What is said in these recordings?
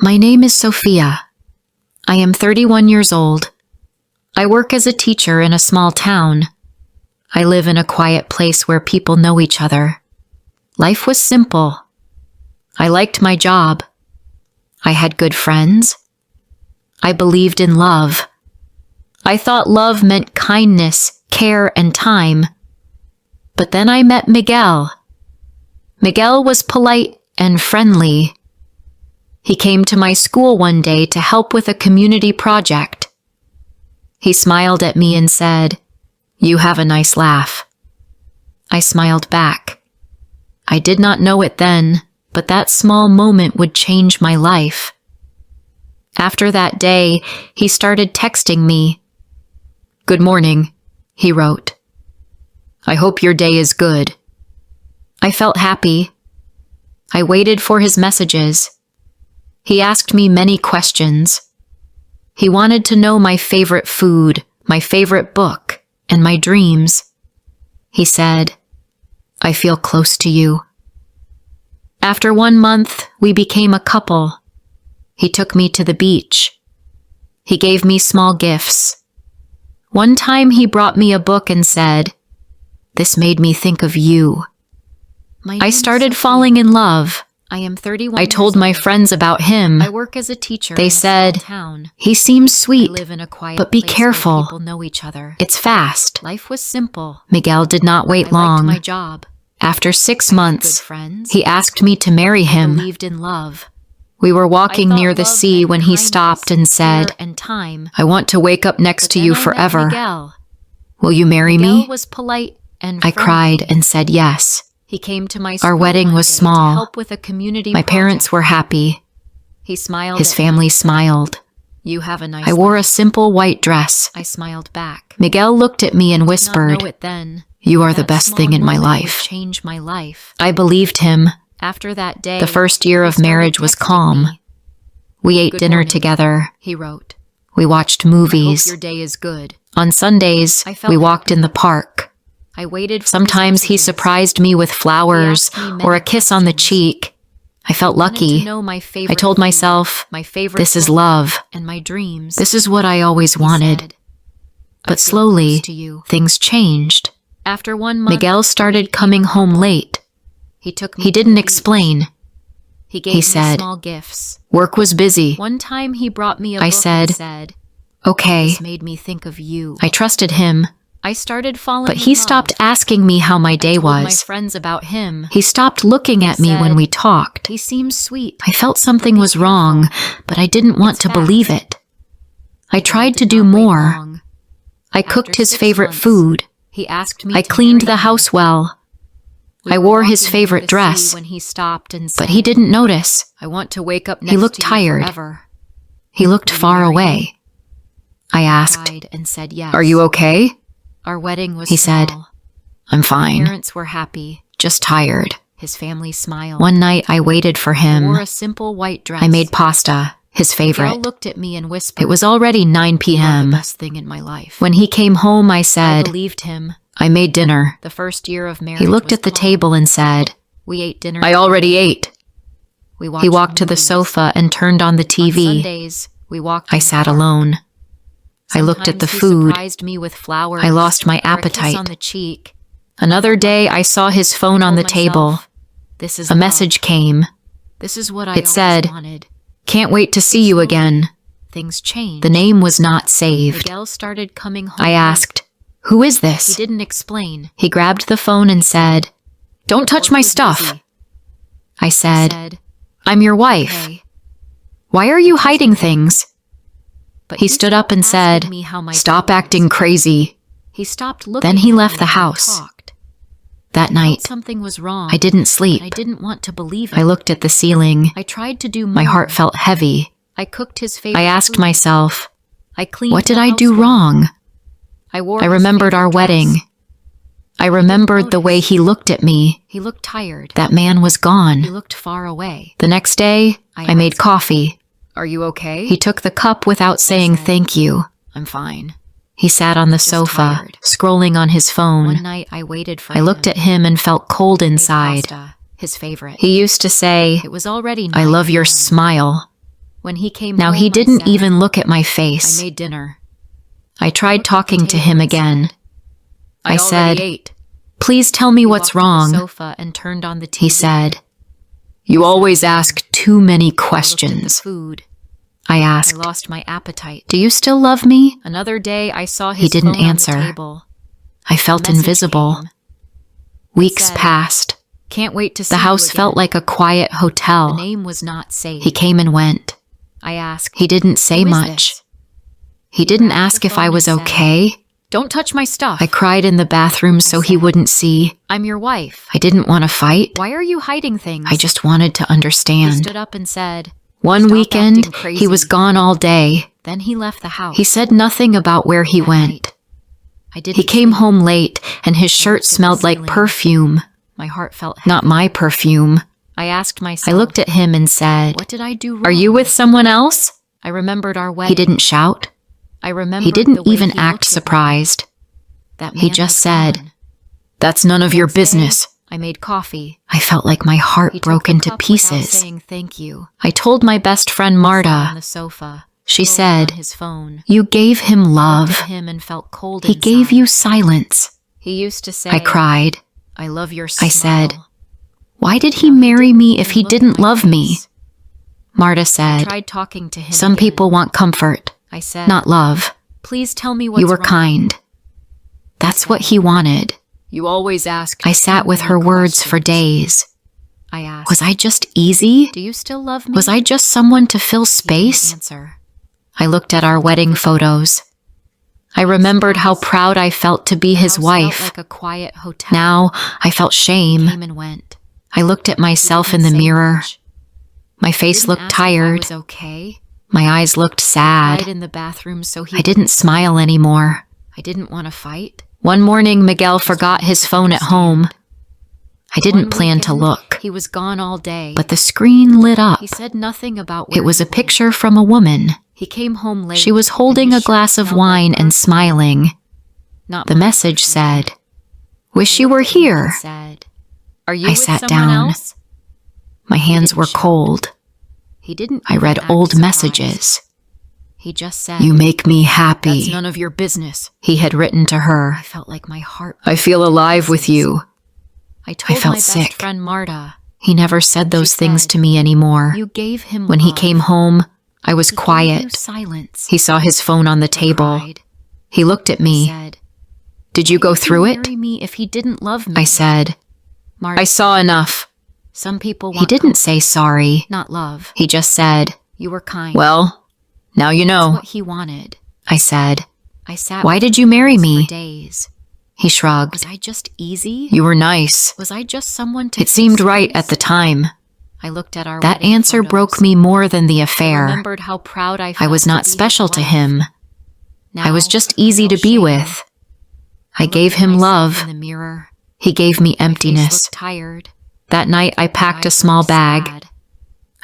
My name is Sophia. I am 31 years old. I work as a teacher in a small town. I live in a quiet place where people know each other. Life was simple. I liked my job. I had good friends. I believed in love. I thought love meant kindness, care, and time. But then I met Miguel. Miguel was polite and friendly. He came to my school one day to help with a community project. He smiled at me and said, "You have a nice laugh." I smiled back. I did not know it then, but that small moment would change my life. After that day, he started texting me. "Good morning," he wrote. "I hope your day is good." I felt happy. I waited for his messages. He asked me many questions. He wanted to know my favorite food, my favorite book, and my dreams. He said, "I feel close to you." After 1 month, we became a couple. He took me to the beach. He gave me small gifts. One time he brought me a book and said, "This made me think of you." I started falling in love. I am 31. I told my friends about him. I work as a teacher. They in a said, small town. "He seems sweet, I live in a quiet but be place careful. where people know each other. It's fast." Life was simple. Miguel did not I wait liked long. my job. After 6 I had months, good friends. he asked me to marry I him. believed in love. We were walking I thought near the love sea meant when he kindness, stopped and said, care, and time. "I want to wake up next But to then you I met forever. Miguel. Will you marry Miguel me?" was polite and I friendly. cried and said yes. He came to my Our school wedding one was day to small. help with a community My parents project. were happy. He smiled. His at me. family smiled. You have a nice I wore a life. simple white dress. I smiled back. Miguel looked at me and Did not whispered, know it then. "You are the That best small thing in my moment would life." change my life. I believed him. After that day, The first year he of started marriage was texting calm. me. We ate "Good dinner morning," together. he wrote. We watched "I hope movies. your day is good." On Sundays, I felt we walked in the park. I waited for Sometimes his he messages. surprised me with flowers He asked me or a many kiss on the questions. cheek. I felt He wanted lucky. to know my favorite I told food, myself, my favorite "This is book, love. and my dreams." This is what I always He wanted." said, "I But feel slowly, close to you." things changed. After 1 month, Miguel started coming home late. he took me. He to didn't the beach. explain. He gave He me said, small gifts. Work was busy. One time he brought me a I book said, and said, Okay. "This made me think of you." I trusted him, I started falling but in he love. stopped asking me how my day I told my was. friends about him. He stopped looking at me when said, we talked. He seems sweet. I felt something Be was careful. wrong, but I didn't want It's to fast. believe it. I tried to Did do not wait more. long. I After cooked his 6 favorite months, food. He asked me I to cleaned marry the him. house well. We I were wore his walking near favorite the dress, sea when he stopped and said, but he didn't notice. "I want to wake up next He looked to you tired. forever." He looked Will you far marry away. me? I asked, Cried and said yes. "Are you okay?" Our wedding was He said, small. "I'm fine, Parents were happy. just tired." His family smiled. One night I waited for I him. wore a simple white dress. I made pasta, his Miguel favorite. looked at me and whispered, It was already 9 "You are the p.m. best thing in my life." When he came home, I I said, believed him. "I made dinner." The first year of marriage He looked was at the calm. table and said, We ate dinner. "I already ate." We watched He walked to the movies. sofa and turned on the On TV. Sundays, we walked. I in the sat park. alone. I looked at the Sometimes he food. surprised me with flowers. I lost my or a kiss appetite. on the cheek. Another day, I saw his phone on the Told table. myself, This is A love. message came. This is what I It always said, wanted. "Can't wait to see you again." Things changed. The name was not saved. Miguel started coming home. I late. asked, "Who is He this?" didn't explain. He grabbed the phone and said, "Don't touch Work my was stuff." busy. I He said, said, "I'm your wife. "Okay." Why are you hiding things?" But He stood up and stopped asking said, me how my "Stop day was. acting crazy." He stopped looking. Then he at left me the when we house. talked. That I night, felt something was wrong. I didn't sleep. I didn't want to believe it. I looked at the ceiling. I tried to do more. My heart felt heavy. I cooked his favorite I asked food. myself, I cleaned what did the I house do well. wrong? I wore I his remembered favorite our dress. wedding. I remembered the way he looked at me. He looked tired. That man was He gone. looked far away. The next day, I made asked, coffee. "Are you okay?" He took the cup without saying said, thank you. "I'm fine." He sat on the sofa, tired. scrolling on his One phone. night I waited for I him. looked at him and felt cold Made inside. pasta, his favorite. He used to say, It was already "I 9 love your p.m. smile." When he came Now home, he I didn't said, even look at my I face. made dinner. I tried talking to him again. I I said, already ate. "Please tell me He what's walked to the wrong." sofa and turned on the TV. He said, "You always ask too many I looked at the questions." food. I I asked, lost my appetite. "Do you still love me?" Another day, I saw his He didn't phone answer. on the table. I felt Message invisible. came. Weeks said, passed. Can't wait to see The house you again. felt like a quiet The hotel. name was not safe. He came and went. I asked, He didn't say "Who is much. this?" He didn't grabbed ask the if I phone was and said, okay. Don't touch my stuff. I cried in the bathroom so he said, wouldn't see. I'm your wife. I didn't want to fight. Why are you hiding things? I just wanted to He understand. stood up and said, One "Stop weekend, acting crazy." he was gone all day. Then he left the house. He said nothing about where he That went. night, I didn't He came sleep. home late, and his shirt looked at the smelled like ceiling. perfume. My heart felt heavy. Not my perfume. I asked myself, I looked at him and said, what did I do wrong? "Are you with someone else?" I remembered our wedding. He didn't shout. I remembered He the didn't way even he act looked at me. surprised. That He man just had said, gone. "That's none of your Next day, business." I made coffee. I felt like my heart He broke took the into cup without pieces. saying thank you. I told my best friend Sat on Marta. the sofa. She scrolling said, on his phone. "You gave him Looked love. at him and felt cold He gave inside. you silence." He used to say, I cried. I love your smile. I said, "Why did he Now marry didn't me even if he look at didn't my love me?" face. Marta I said, tried talking to him "Some again. people want comfort, I said, not love. Please tell me what's You were wrong. kind." That's what he wanted. You always ask. I sat with her words for days. I asked, Was I just easy? do you still love me? Was I just someone to fill He didn't space? answer. I looked at our wedding photos. I remembered how proud I felt to be his House wife. felt like a quiet hotel. Now I felt shame. Came and went. I looked at myself in the Didn't say mirror. much. My face Didn't looked ask if I tired. was okay. My eyes looked Cried sad. in the bathroom so he I didn't smile anymore. I didn't want to fight. One morning, Miguel forgot his phone at home. I didn't One plan to weekend, look, He was gone all day. but the screen lit up. He said nothing about where It was he a went. picture from a woman. He came home late. She was and holding his a glass shirt of smelled like wine and perfume. smiling. Not The my message perfume. said, "Wish I you were looked at him and here." Said, Are you I with sat someone down. else? My hands didn't were shout. cold. He didn't. I even read act old surprised. messages. He just said, "You make me That's happy," none of your business. he had written to her. I felt like my heart. "I feel alive with you." I told felt my sick. best friend Marta. He never said those things said, to me anymore. You gave him When he love. came home, I was He gave you quiet. silence. He saw his phone on the I table. cried. He looked at I me. said, "Did you go "Would through it?" marry me if he didn't love me. I said, Marta "I saw enough." Some people want He didn't say sorry. not love. He just said, You were kind. "Well, now you That's know." what he wanted. I said, I sat. "Why with did my you marry thoughts me?" For days. He shrugged. Was I just easy? "You were nice." Was I just someone to? It seemed fill right space? at the time. I looked at our. That wedding answer photos. broke me more than the I affair. remembered how proud I felt. I was to not be his special to wife. him. I was Now, just easy I to felt be shame. with. I looked gave at him myself love. In the mirror. He gave me My face emptiness. looked tired. That night I packed a Eyes small looked bag. sad.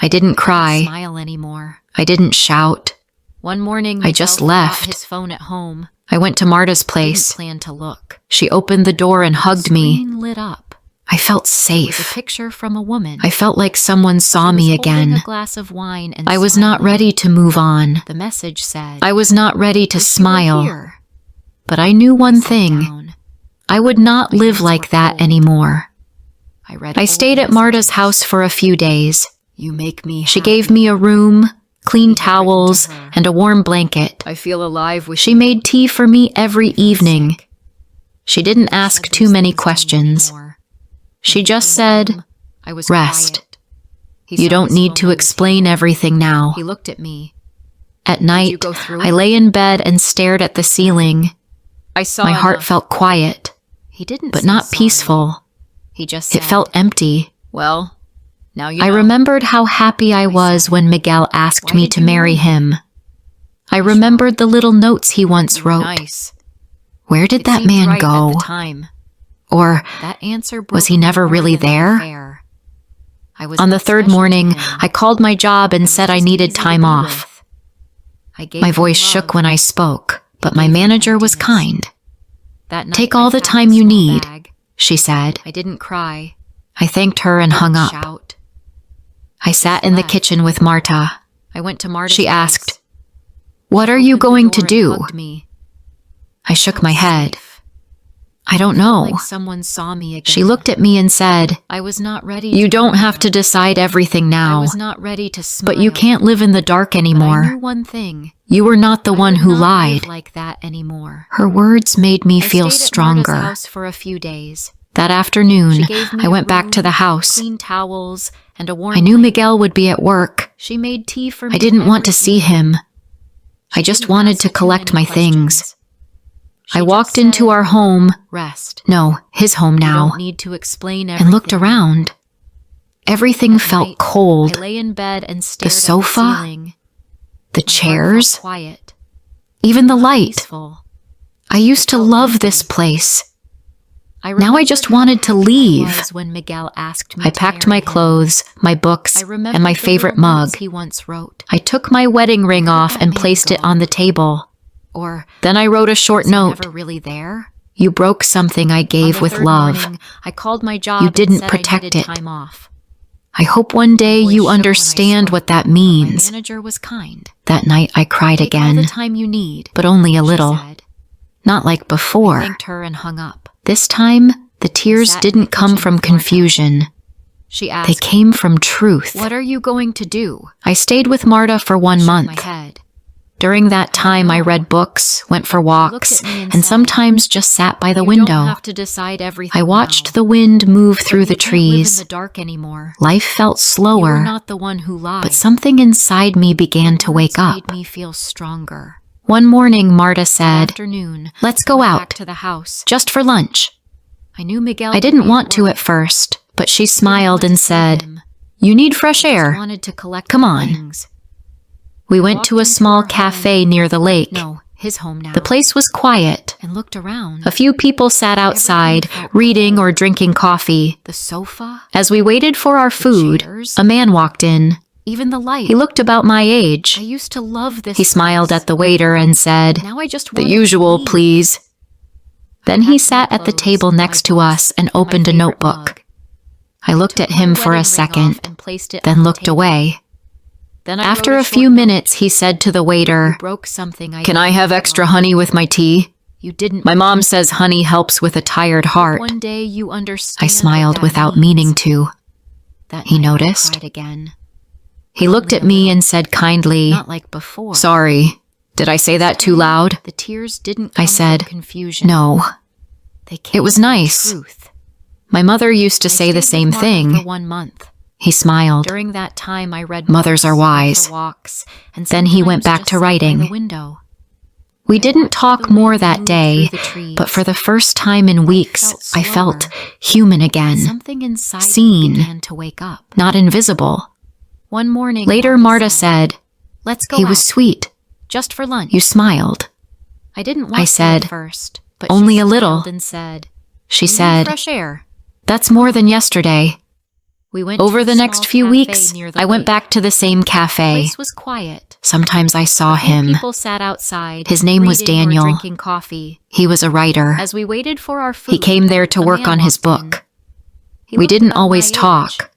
I didn't Didn't cry. smile anymore. I didn't shout. One morning, I just Miguel forgot left. his phone at home. I went to Marta's Didn't place. plan to look. She opened the door and hugged me. Screen lit up. I felt It was a safe. picture from a woman. I felt like someone saw She was me holding again. A glass of wine and I was not smiling. ready to move on. The message said, I was not ready to "Wish you were smile. here." But I knew one Sat thing. down. I would not My live hands like were that cold. anymore. I read. I old stayed at Marta's messages. house for a few days. You make me. She happy. gave me a room, clean He had written to towels, her. and a warm blanket. I feel alive with She you. made tea for me every I felt evening. sick. She didn't Said ask those too many things to me questions. anymore. She When he just came said, home, I was "Rest. quiet. He You saw don't his need phone to on the explain table. everything now." He looked at me. At Did you night, go through I it? lay in bed and stared at the ceiling. I saw. My heart enough. felt quiet, He didn't. but say not sorry. peaceful. He just said, It felt empty. Well, now you I know. remembered how happy I was said, when Miguel asked "Why me did to you marry marry him. I He remembered the little notes he once You were wrote. Nice. Where did It that seemed man right go? At the time. Or That answer broke was he me never more really than the there? affair. I was on the not third special to morning, him. I called my job I and was said I just needed easy to time be off. with. I gave My him voice love. shook when I spoke, but He my gave me manager was emptiness. kind. That night, "Take I all the packed time a you small need," bag. she said. I didn't cry. I thanked her and hung Didn't up. Shout. I sat in the left. kitchen with Marta. I went to Marta's She place. asked. What are you Opened the going door to and do? hugged me. I shook my head. Safe. I don't Felt know. like someone saw me again. She looked at me and said, I was not ready. You to don't open have to up. decide everything I now, was not ready to smile. but you can't live in the dark But I anymore. knew one thing. You were not the I one would who not lied. live like that anymore. Her words made me I feel stayed at stronger. Marta's house for a few days. That afternoon, She gave me I a went back to room, the house. clean towels, and a warm I knew blanket. Miguel would be at work. She made tea for me. I didn't want to every see evening. him. I She just didn't wanted ask to too collect many my things. questions. She I just walked into said, our home, Rest. no, his home You now, don't need to explain everything. and looked around. Everything At felt night, cold. I lay in bed and stared sofa, at the ceiling. The My heart felt chairs, quiet. even the light. Peaceful. I used to felt love empty. this place. I Now I remembered just how wanted to happy I leave. was when Miguel asked me I to packed marry my him. clothes, my books, I remembered and my the favorite little notes mug. he once wrote. I took my wedding ring Where did off that and man placed it go? on the table. Or Then I wrote a short was he note. never really there? You broke something I On gave the with third love. morning, I called my job You didn't and said protect I needed it. time off. I hope one day My voice you shook when I understand spoke, what that but My means. manager was kind. That night I cried Take all again, the time you need, but only a she little. said. Not like I before. thanked her and hung up. This time, the tears sat in didn't the come kitchen from with Marta. confusion. She They asked, came from truth. What are you going to do? I stayed with Marta for I 1 shook month. my head. During that time, I know. read books, went for walks, at me and and said, sometimes just sat by the You window. don't have to decide everything I watched now, the wind move but through you the can't live in trees. the dark anymore. Life felt You were slower, not the one who lied. but something inside me began to wake Words up. made me feel stronger. One morning, Marta That said, afternoon, Let's I go went out, back to the house. just for lunch. I knew Miguel. I would didn't be want to work. at first, but she I didn't smiled want and to see said, him. You need fresh I just air. wanted to collect Come my on. things. We I went walked to a into small our home. cafe near the lake. No, his home now. The place was quiet. And looked around. A few people sat outside, felt reading cold. or drinking coffee. The sofa, As we waited for our food, chairs. a man walked in. even the light. He looked about my I age. used to love this. He smiled place. at the waiter and said, Now I just The wanted to usual, leave. please. Then I he packed my sat at the clothes, table my next to books, us and my opened a favorite notebook. mug. I looked Took at him my for wedding a ring second, off and placed it then on the looked table. away. Then I After wrote a short few note. minutes, he said to the You waiter, broke something. Can I have extra honey with my tea? You didn't. My mom says honey helps with a tired heart. One day you understand. I smiled what that without means. meaning to. That He night I noticed. cried again. He looked at me and said kindly, Not like before. Sorry, did I say that too loud? The tears didn't I come said, from confusion. No. They came It was from nice. Truth. My mother used to I say the stayed same with Marta thing. For 1 month. He smiled. During that time, I read Mothers books, are went wise. for walks, and Then he went sometimes back just to sat by writing. the window. We I didn't watched talk the more wind that move day, through the trees. but for the first time in weeks, felt I felt slower. human again, Something inside seen. me began to wake up. not invisible. One morning, Later, Marta said, "Let's go He out, was sweet. just for lunch." You smiled. I didn't want I to said, at first, but "Only she a little." smiled and said, She "You need said, fresh air." That's more than yesterday. We went Over to the a next small few cafe weeks, near the I went lake. back to the same The cafe. place was quiet. Sometimes I saw Few him. People sat outside. His name was reading or Daniel. drinking coffee. He was a writer. As we waited for our food, He came there to a work man on his walked in. book. He We looked didn't about always my age. talk,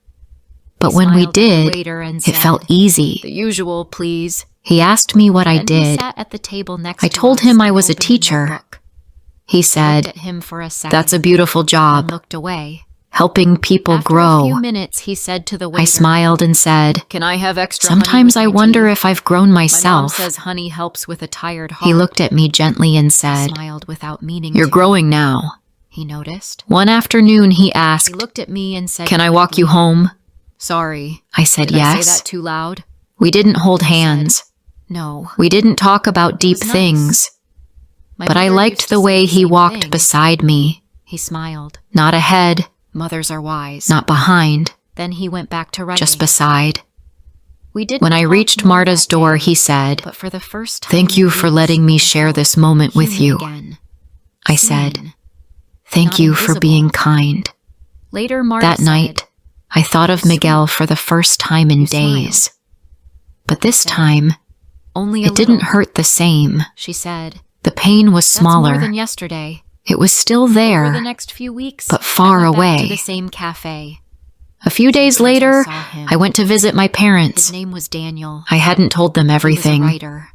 but He when we smiled at the did, waiter and it said, felt easy. "The usual, please." He asked me what I Then did. He sat at the table next I to told us him I and was a opened the teacher. notebook. He I looked said, at him for a second. That's a beautiful and job, looked away. helping people After a grow. few minutes, he said to the waiter, I smiled and said, "Can I have extra honey Sometimes with I my wonder tea? if I've grown My mom myself. says honey helps with a tired heart." He looked at me gently and I said, smiled without meaning You're to. growing now. He noticed. One afternoon he He asked, looked at me and said, Can I walk you home? "Sorry." I said Did I say yes. that too loud? We didn't hold hands. No. We didn't talk about deep was nice. things, My but I mother liked used to the say way he same walked thing. beside me. He smiled. Not ahead, Mothers are wise. not behind, Then he went back to writing. just beside. We didn't When I talk reached more Marta's that door, day, he said, but for the first time Thank in you for weeks, letting me I share felt this moment with human you. again. I said, Seen. Thank Not you for invisible. being kind. Later, Marta That said, night, I thought of Sweet. Miguel for the first time in You days. But this said, time, "Only a it didn't little," hurt the same. she said. The pain was "That's more smaller. than yesterday." It was still For the there. next few weeks, but far I went back away. to the same cafe. A few days later, I went to visit my parents. His name was Daniel. I hadn't told them He was a everything, writer.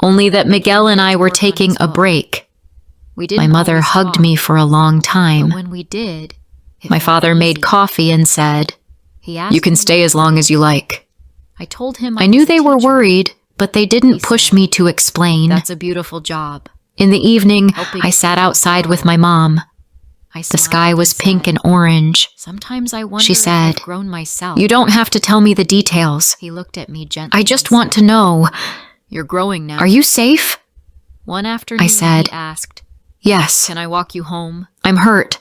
only that Miguel and I were taking a break. We didn't My mother always hugged talk, me for a long time. but when we did, it My felt father made easy. coffee and said, He asked "You can me stay what as long as you like." I told him I knew was a they were teacher. worried, but they didn't He push said, me to explain. That's a beautiful job. In the evening, Helping I sat people outside with grow. my mom. I The smiled sky was pink said, and orange. Sometimes I wonder She if said, I've grown myself. "You don't have to tell me the details. He looked at me gently. I just and want said, to know. You're growing now. Are you safe?" One afternoon, said, he asked, "Yes, Can I walk you home? I'm hurt,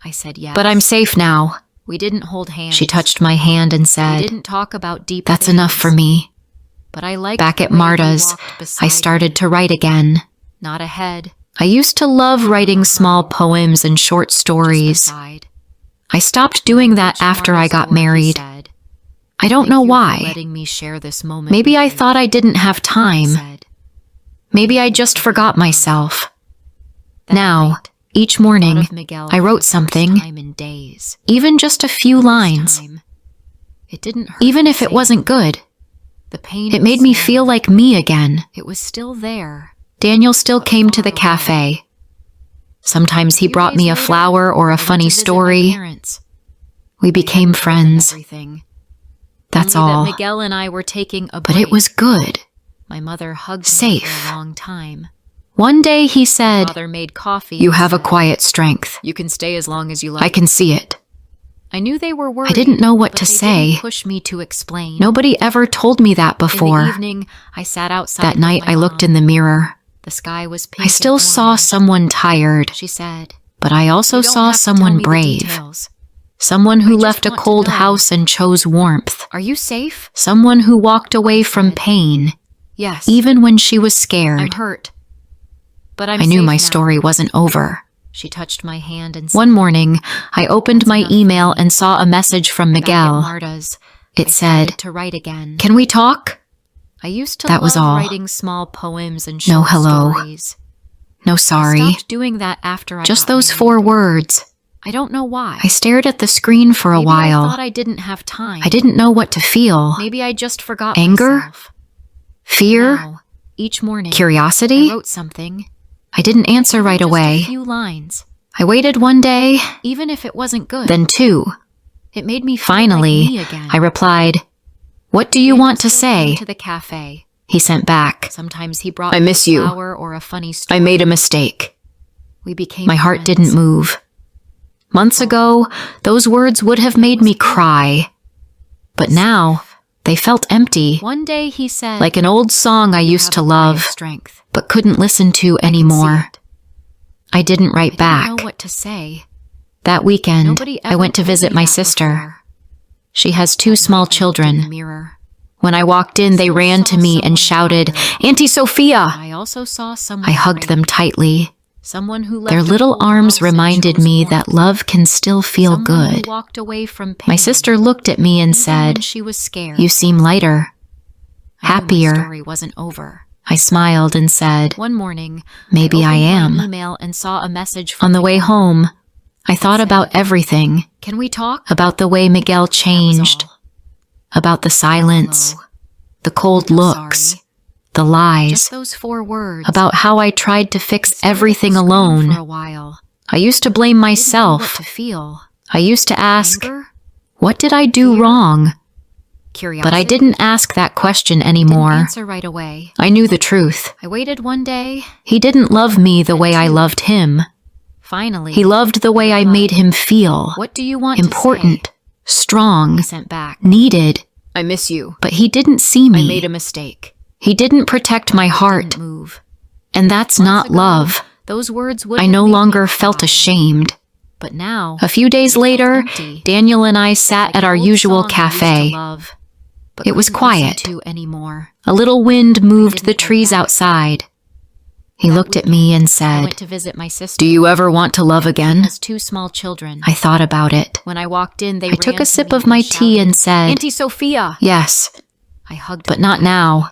I said yes. but I'm safe now." We didn't hold hands. She touched my hand and We said, didn't talk about deep "That's things, enough for me." But I liked Back the at way he Marta's, walked beside I started me, to write again. not ahead, I used to love writing small poems and short just stories. beside. I stopped doing that Reached after I Marta's got door, he married. said, I don't "Thank know you for why. letting me share this moment Maybe with I you," thought I didn't have I time. said. Maybe I just forgot myself. That Now, night, each I thought morning, of Miguel I for wrote the first something, time in days. even just a few This lines. time, it didn't hurt Even the if it same. wasn't good, The pain it was made me sad. feel like me again. It was still there. Daniel still But came to far the cafe. away. Sometimes he Few brought days me a later, flower or I a went funny to visit my story. parents. We I became hadn't told them friends. everything. That's Only all. That Miguel and I were taking a But break. it was good. My mother hugged me Safe. for a long time. One day he said, Father made coffee. "You and have a said, quiet strength. You can stay as long as you like. I can see it." I knew they were worried. I didn't know what but to they say. Didn't push me to explain. Nobody ever told me that In before. the evening, I sat outside. That with night my I looked mom. in the mirror. The sky was pink. I still and saw orange. someone tired, She said, but I also "You don't saw have to tell someone me the brave. details. Someone I who just left a want to cold know. house and chose warmth. Are you safe?" Someone who walked away from said, pain, Yes. even when she was I'm scared. hurt. But I'm I knew safe my now. story wasn't over. She touched my hand and said, One morning, I opened That's my enough for email me. and saw a message from Back at Miguel. Marta's, It I said, started to write again. "Can we talk?" I used to That was love all. writing small poems and No short hello. stories. No I sorry. stopped doing that after I Just got those married. 4 words. I don't know why. I stared at the screen for a Maybe while. I thought I didn't have time. I didn't know what to feel. Maybe I just forgot Anger? myself. Fear? Now, each morning, Curiosity? I wrote something. I didn't answer right Just away. a few lines. I waited one day, Even if it wasn't good, then 2. it made me feel Finally, like me again. I replied, "What do you Daniel want to still came say?" to the cafe. He sent back, Sometimes he brought "I me miss a you. flower or a funny story. "I made a mistake." We became My heart friends. didn't move. Months ago, those words would have made me cry. But now, they felt empty, One day he said, like an old song I "You used have to a quiet love, strength." but couldn't listen to I can see anymore. it. I didn't write I back. didn't know what to say. That weekend, Nobody I ever went to told visit me my that sister. before. She has 2 That small night I looked in the children. mirror. When I walked in, they still ran to saw me and someone shouted, tired. "Auntie Sophia!" I also saw someone I hugged them brave. tightly. Someone who left Their a little cold arms house and reminded chose me warmth. that love can still feel Someone good. Who walked away from pain. My sister looked at me and Even when said, she was scared. "You seem lighter." I knew happier. My story wasn't over. I smiled and said, One morning, "Maybe I opened am." my email and saw a message from On the way Miguel. home, I thought said, about everything. Can we talk? About the way Miguel That was changed. all. About the silence. Hello. The cold I'm looks. sorry. The lies. Just those 4 words. About how I tried to fix Stared at the everything screen alone. For a while. I used to blame Didn't know what myself. to feel. I used to ask, Anger? what did I do Fear? wrong? Curiosity? But I didn't ask that question Didn't anymore. answer right away. I knew the truth. I waited one day. He didn't love me the way I loved him. Finally, He loved the way I made him feel. What do you want Important, to say? strong, He sent back. needed. I miss you. But he didn't see I me. made a mistake. He didn't protect my heart. Didn't move. And that's Months not ago, love. Those words would I have no made me longer felt cry. ashamed. But now, A few days later, empty. Daniel and I sat like at an our old usual song I used to cafe. love, but It was couldn't listen quiet. to anymore. A little wind moved didn't the hold trees back. outside. He That looked at me and I said, went to visit my sister. "Do you ever want to love She again?" has 2 small children. I thought about it. When I walked in, they I took ran a to sip me of my tea shouted, and said, Auntie Sophia! "Yes, I hugged but them not tight. now.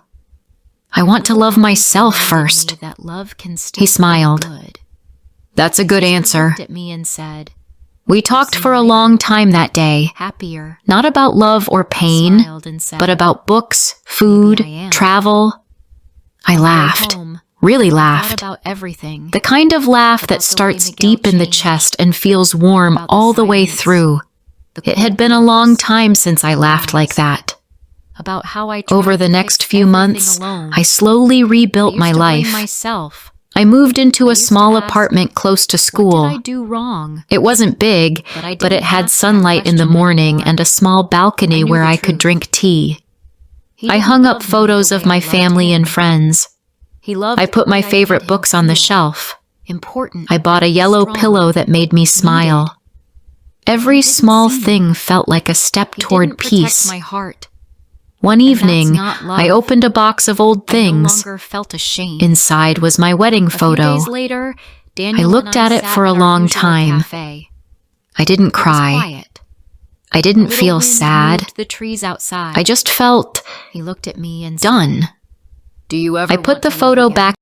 I want to love myself Reminded first." me That love can still He smiled. feel good. "That's a good She answer." looked at me and said, We talked for a long time that day, Happier. not about love or pain, Smiled and said, but about books, food, Maybe I am. travel. I laughed, home. really Thought laughed. about everything. The kind of laugh that About the way starts Miguel deep in the changed. chest and feels warm About the all the way silence. through. The It had cold been a long looks. time since I laughed like that. About how I tried Over the to next fix few everything months, alone. I slowly rebuilt I my used to blame life. myself. I moved into I a used to small ask, apartment close to What school. did I do wrong? It wasn't big, But I but didn't it had ask that sunlight in the question morning anymore. and a small I balcony knew where the I could truth. drink tea. He I didn't hung up love me photos the of way I my loved family him. and friends. He loved I put the my way I favorite made him books on the feel shelf. Important. I bought a yellow strong, pillow that made me smile. Every He didn't small see me. thing felt like a step He toward didn't protect peace. my heart. One that's evening, not love. I opened a box of old I no things. longer felt ashamed. Inside was my wedding A few photo. days later, Daniel looked and I at it sat for a in our long usual time. Cafe. I didn't It was cry. quiet. I A didn't little feel wind sad. moved the trees outside. I just felt He looked at me and said, done. "Do you ever I want put the to live photo again?" back